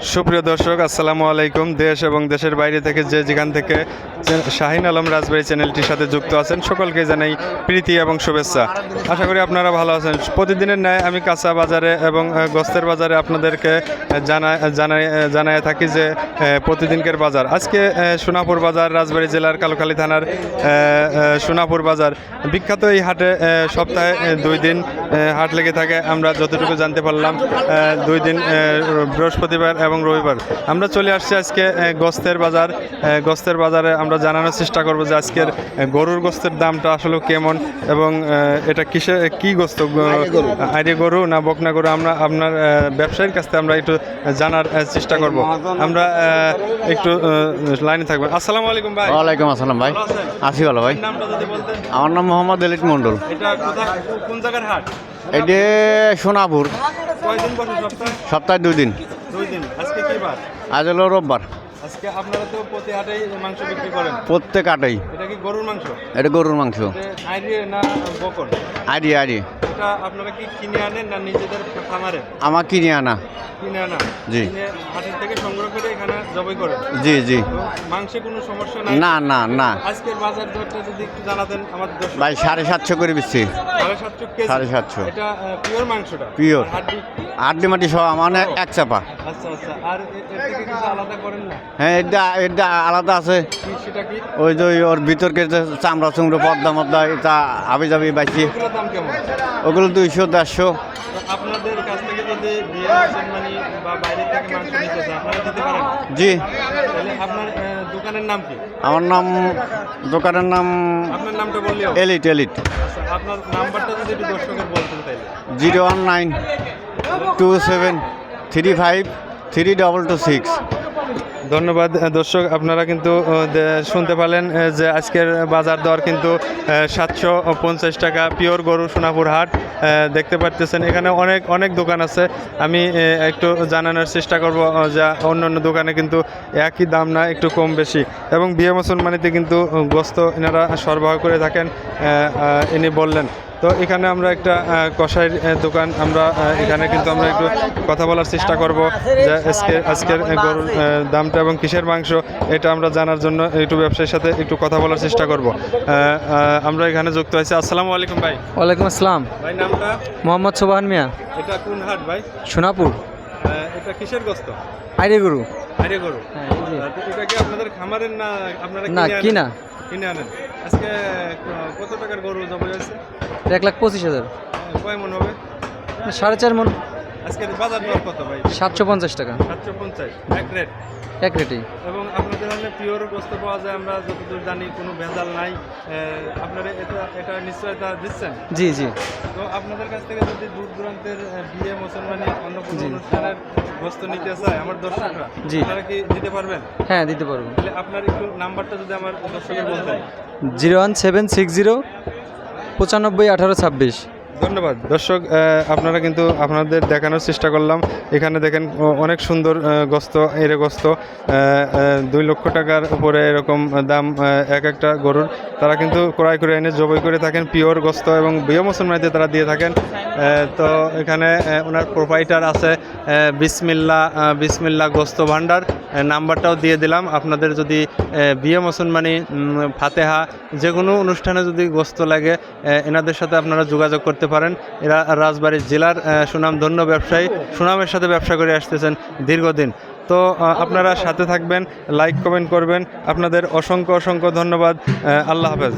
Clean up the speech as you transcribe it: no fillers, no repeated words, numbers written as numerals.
সুপ্রিয় দর্শক, আসসালামু আলাইকুম। দেশ এবং দেশের বাইরে থেকে যেখান থেকে শাহিন আলম রাজবাড়ী চ্যানেলটির সাথে যুক্ত আছেন সকলকে জানাই প্রীতি এবং শুভেচ্ছা। আশা করি আপনারা ভালো আছেন। প্রতিদিনের ন্যায় আমি কাঁচা বাজারে এবং গোস্তের বাজারে আপনাদেরকে জানায় থাকি যে প্রতিদিনকের বাজার। আজকে সোনাপুর বাজার, রাজবাড়ী জেলার কালুখালী থানার সোনাপুর বাজার বিখ্যাত। এই হাটে সপ্তাহে 2 দিন হাট লেগে থাকে। আমরা যতটুকু জানতে পারলাম 2 দিন, বৃহস্পতিবার এবং রবিবার। আমরা চলে আসছি আজকে গোস্তের বাজারে। আমরা জানানোর চেষ্টা করব যে আজকের গরুর গোস্তের দামটা আসলে কেমন এবং এটা কি গোস্ত, আইডি গরু না বকনা গরু, আমরা আপনার ব্যবসায়ীর কাছ থেকে আমরা একটু জানার চেষ্টা করব। আমরা একটু লাইনে থাকবেন। আসসালামু আলাইকুম ভাই। ওয়ালাইকুম আসসালাম ভাই। আছি ভালো ভাই। আমার নাম মোহাম্মদ এলিট মন্ডল। এটা কোন জায়গার হাট? এটা সোনাপুর। কয়দিন বসে সপ্তাহে? সপ্তাহে 2 দিন। 2 দিন। আজকে কি বার? আজ হলো রোববার। আজকে আপনারা তো প্রতি হাটেই মাংস বিক্রি করেন। প্রত্যেক আটেই। এটা কি গরুর মাংস? এটা গরুর মাংস। আইডি না বকন? আইডি। এটা আপনারা কি কিনে আনেন না নিজেদের খামারে? আমার কিনে আনা। কিনে আনা? জি। হাটের থেকে সংগ্রহ করে এখানে জবাই করেন? জি। মাংসে কোনো সমস্যা নাই? না। আজকের বাজার দরটা যদি একটু জানাতেন আমাদের দর্শক। ভাই 750 করে দিচ্ছি। 750 কেজি? 750। এটা পিওর মাংসটা? পিওর। হাড্ডি মাটি সব মানে এক চাপা। আচ্ছা। আর এর থেকে কিছু আলাদা করেন না? হ্যাঁ, এটা আলাদা আছে। সেটা কি? ওই যে ওর ভিতরকে যে চামড়া চুমড়ো পদ্মা এটা আবি যাবি বাইছি। ওগুলোর দাম কেমন? ওগুলো 200 150। আপনাদের কাছ থেকে যদি মানে বা বাইরে থেকে মাংস নিতে চান আপনারা দিতে পারেন? জি। তাহলে আপনার দোকানের নাম কি? আমার দোকানের নাম আপনার নামটা বললেও? এলিট। আচ্ছা, আপনার নাম্বারটা যদি একটু দর্শকের বলতেন তাইলে। 01927353226। ধন্যবাদ দর্শক। আপনারা কিন্তু শুনতে পারলেন যে আজকের বাজার দর কিন্তু 750 টাকা। পিওর গরু, সোনাপুর হাট। দেখতে পারতেছেন এখানে অনেক দোকান আছে। আমি একটু জানানোর চেষ্টা করব যা অন্য দোকানে কিন্তু একই দাম না, একটু কম বেশি। এবং বিয়ে মুসলমানিতে কিন্তু গোস্ত এনারা সরবরাহ করে থাকেন, ইনি বললেন। তো এখানে আমরা একটা কষাইয়ের দোকান, আমরা এখানে কিন্তু আমরা একটু কথা বলার চেষ্টা করব যে আজকের গরুর দামটা এবং কিসের মাংস, এটা আমরা জানার জন্য একটু ব্যবসায়ীর সাথে একটু কথা বলার চেষ্টা করব। আমরা এখানে যুক্ত আছি। আসসালামু আলাইকুম ভাই। ওয়ালাইকুম আসসালাম। ভাই নামটা? মোহাম্মদ সোবাহান মিয়া। এটা কোন হাট ভাই? সোনাপুর। এটা কিসের গোস্ত? আইডি গরু। আইডি গরু। এটা কি আপনাদের খামারের না আপনারা কিনে আনেন? আজকে কত টাকার গরু জবাই হয়েছে? 1,25,000। কয় মন হবে? 4.5 মন। আজকের বাজার দর কত ভাই? 750 টাকা। 750 এক রেট? এক রেটেই। এবং আপনাদের ওখানে পিওর গোস্ত পাওয়া যায়, আমরা যতদূর জানি কোনো ভেজাল নাই। আপনারা এটা নিশ্চয়তা দিচ্ছেন? জি। তো আপনাদের কাছ থেকে যদি দূর দূরান্তের বিয়ে, মুসলমানি, অন্য কোনো অনুষ্ঠানের গোস্ত নিতে চায় আমার দর্শকরা, আপনারা কি দিতে পারবেন? হ্যাঁ, দিতে পারবো। তাহলে আপনার একটু নাম্বারটা যদি আমার দর্শকের বলতেন। 01760 95 18 26। ধন্যবাদ দর্শক। আপনারা কিন্তু আপনাদের দেখানোর চেষ্টা করলাম। এখানে দেখেন অনেক সুন্দর গোস্ত, এর গোস্ত 2 লক্ষ টাকার উপরে এরকম দাম একটা গরুর। তারা কিন্তু ক্রয় করে এনে জবাই করে থাকেন পিওর গোস্ত এবং বিয়ে মুসলমানিতে তারা দিয়ে থাকেন। তো এখানে ওনার প্রোপাইটার আছে বিসমিল্লা গোস্ত ভান্ডার। নাম্বারটাও দিয়ে দিলাম। আপনাদের যদি বিয়ে মুসলমানি, ফাতেহা, যে কোনো অনুষ্ঠানে যদি গোস্ত লাগে এনাদের সাথে আপনারা যোগাযোগ করতে পারেন। এরা রাজবাড়ী জেলার সুনামধন্য ব্যবসায়ী, সুনামের সাথে ব্যবসা করে আসতেছেন দীর্ঘদিন। তো আপনারা সাথে থাকবেন, লাইক কমেন্ট করবেন। আপনাদের অসংখ্য ধন্যবাদ। আল্লাহ হাফেজ।